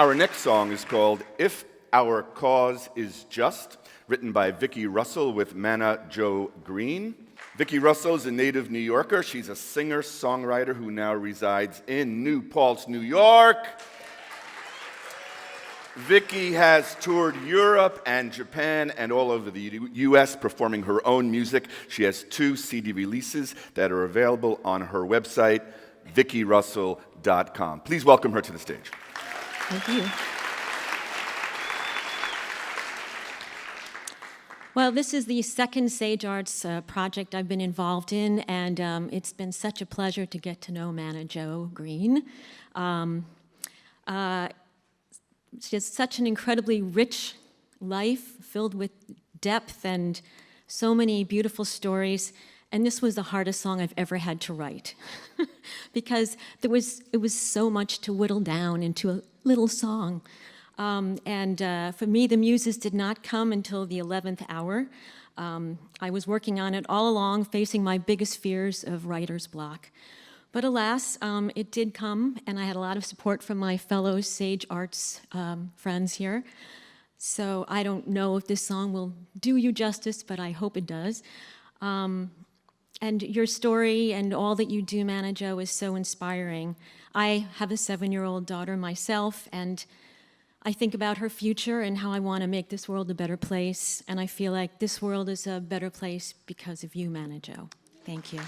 Our next song is called If Our Cause Is Just, written by Vickie Russell with Manna Jo Greene. Vickie Russell is a native New Yorker. She's a singer-songwriter who now resides in New Paltz, New York. Vickie has toured Europe and Japan and all over the U.S. performing her own music. She has 2 CD releases that are available on her website, VickieRussell.com. Please welcome her to the stage. Thank you. Well, this is the second Sage Arts project I've been involved in, and it's been such a pleasure to get to know Manna Jo Greene. She has such an incredibly rich life filled with depth and so many beautiful stories. And this was the hardest song I've ever had to write because it was so much to whittle down into a little song. For me, the muses did not come until the 11th hour. I was working on it all along, facing my biggest fears of writer's block. But alas, it did come, and I had a lot of support from my fellow Sage Arts friends here. So I don't know if this song will do you justice, but I hope it does. And your story and all that you do, Manna Jo, is so inspiring. I have a 7-year-old daughter myself, and I think about her future and how I want to make this world a better place. And I feel like this world is a better place because of you, Manna Jo. Thank you.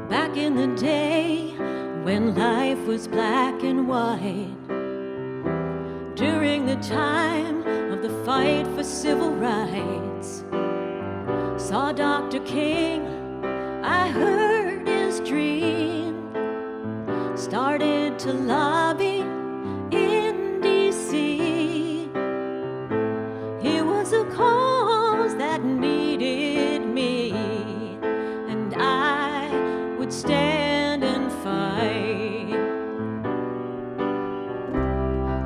Back in the day when life was black and white, during the time of the fight for civil rights, saw Dr. King, I heard his dream, started to lobby in D.C. Here was a cause that needed me, and I would stand and fight.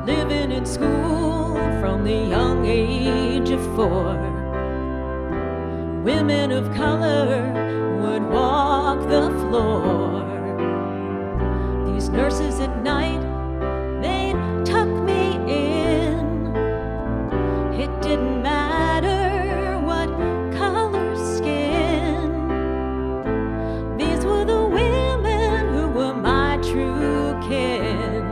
Living in school from the young age of 4, women of color would walk the floor. These nurses at night, they'd tuck me in. It didn't matter what color skin. These were the women who were my true kin.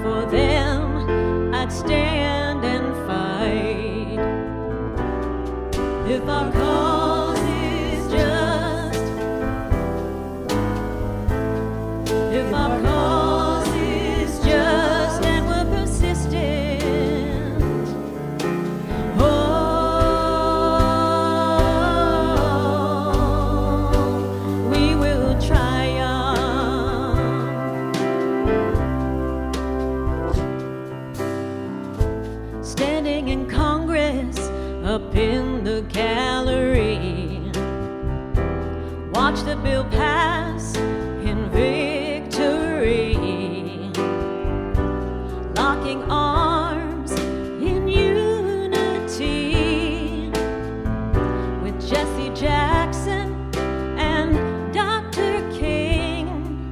For them, I'd stand and fight. If our cause is just, if our cause is just and we're persistent, oh, we will triumph. Standing in Congress, up in the gallery, watch the bill pass in victory, locking arms in unity with Jesse Jackson and Dr. King,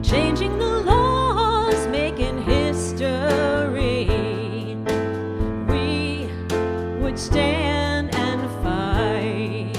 changing the laws, making history. We would stand and fight.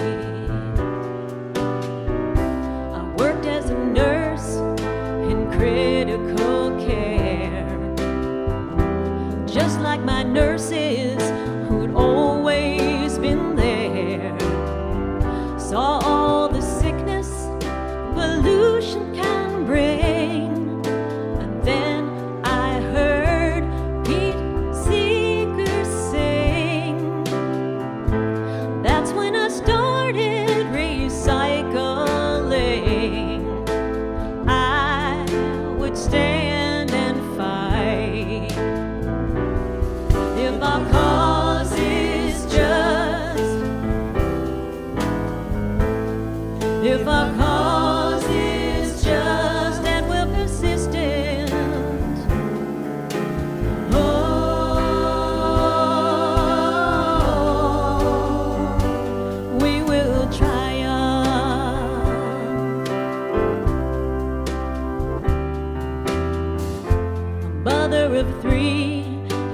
of 3,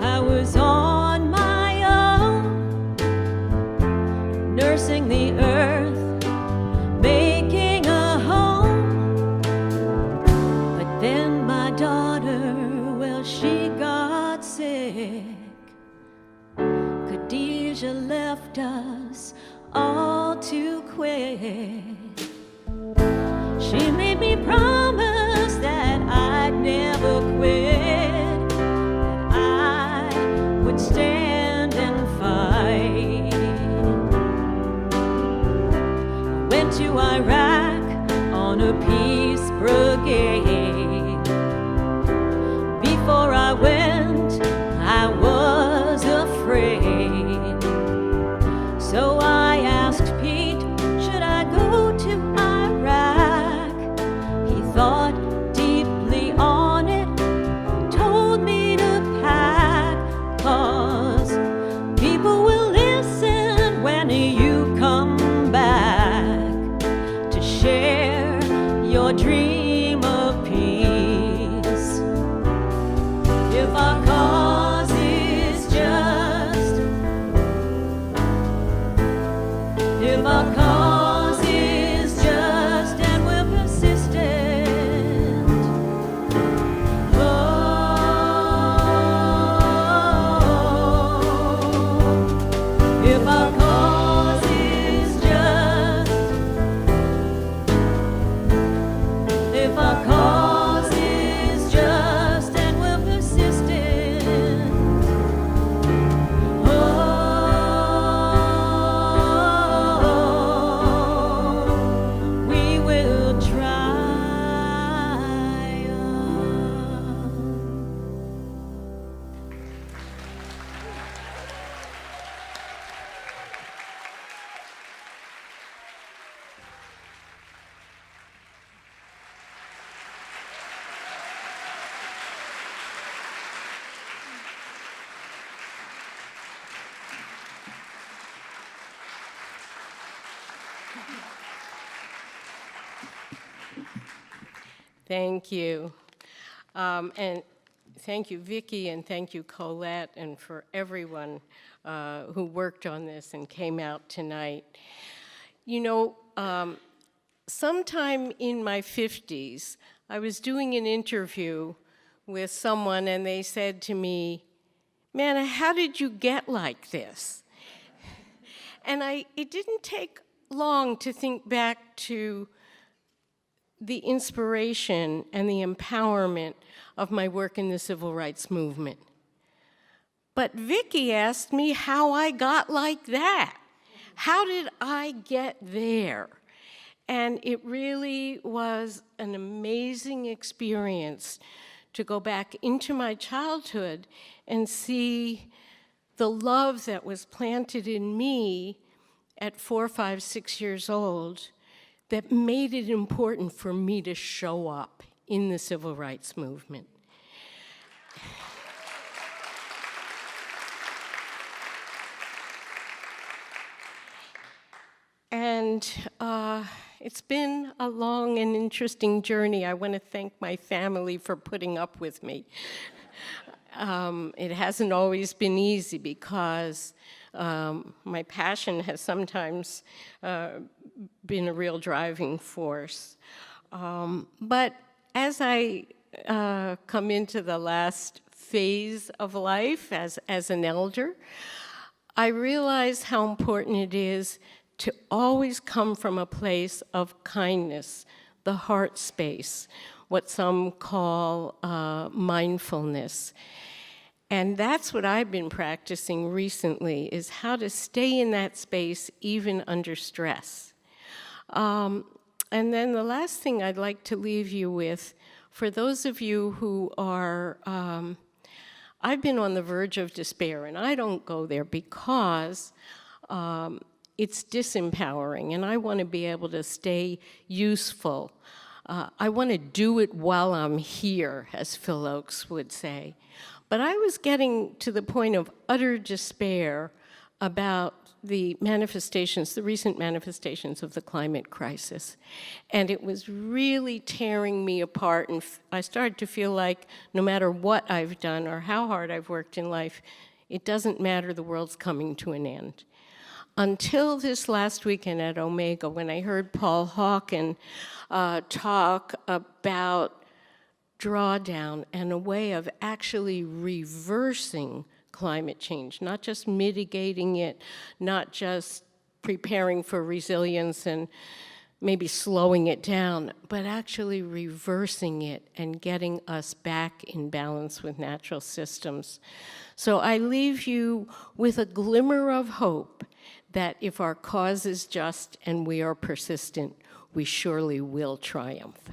I was on my own, nursing the earth, making a home. But then my daughter, well, she got sick. Khadijah left us all too quick. She made me promise that I'd never quit, that I would stand and fight. I went to Iraq on a peace brigade. Before I went, I was afraid. So I asked Pete, should I go to Iraq? He thought deeply on it, told me to pack, 'cause people will listen when you come back to share your dream of peace. If our cause is just, if our cause is just and we're persistent, oh, if our cause is just, if our cause is just and we're persistent, oh, we will triumph. Thank you. And thank you, Vickie, and thank you, Colette, and for everyone who worked on this and came out tonight. You know, sometime in my 50s, I was doing an interview with someone, and they said to me, Manna, how did you get like this? And it didn't take long to think back to the inspiration and the empowerment of my work in the civil rights movement. But Vickie asked me how I got like that. How did I get there? And it really was an amazing experience to go back into my childhood and see the love that was planted in me at 4, 5, 6 years old that made it important for me to show up in the civil rights movement. And it's been a long and interesting journey. I want to thank my family for putting up with me. It hasn't always been easy because my passion has sometimes been a real driving force. But as I come into the last phase of life as an elder, I realize how important it is to always come from a place of kindness, the heart space, what some call mindfulness. And that's what I've been practicing recently, is how to stay in that space even under stress. And then the last thing I'd like to leave you with, for those of you who are, I've been on the verge of despair, and I don't go there because it's disempowering, and I want to be able to stay useful. I want to do it while I'm here, as Phil Oakes would say. But I was getting to the point of utter despair about the manifestations, the recent manifestations of the climate crisis. And it was really tearing me apart, and I started to feel like no matter what I've done or how hard I've worked in life, it doesn't matter, the world's coming to an end. Until this last weekend at Omega, when I heard Paul Hawken talk about drawdown and a way of actually reversing climate change, not just mitigating it, not just preparing for resilience and maybe slowing it down, but actually reversing it and getting us back in balance with natural systems. So I leave you with a glimmer of hope that if our cause is just and we are persistent, we surely will triumph.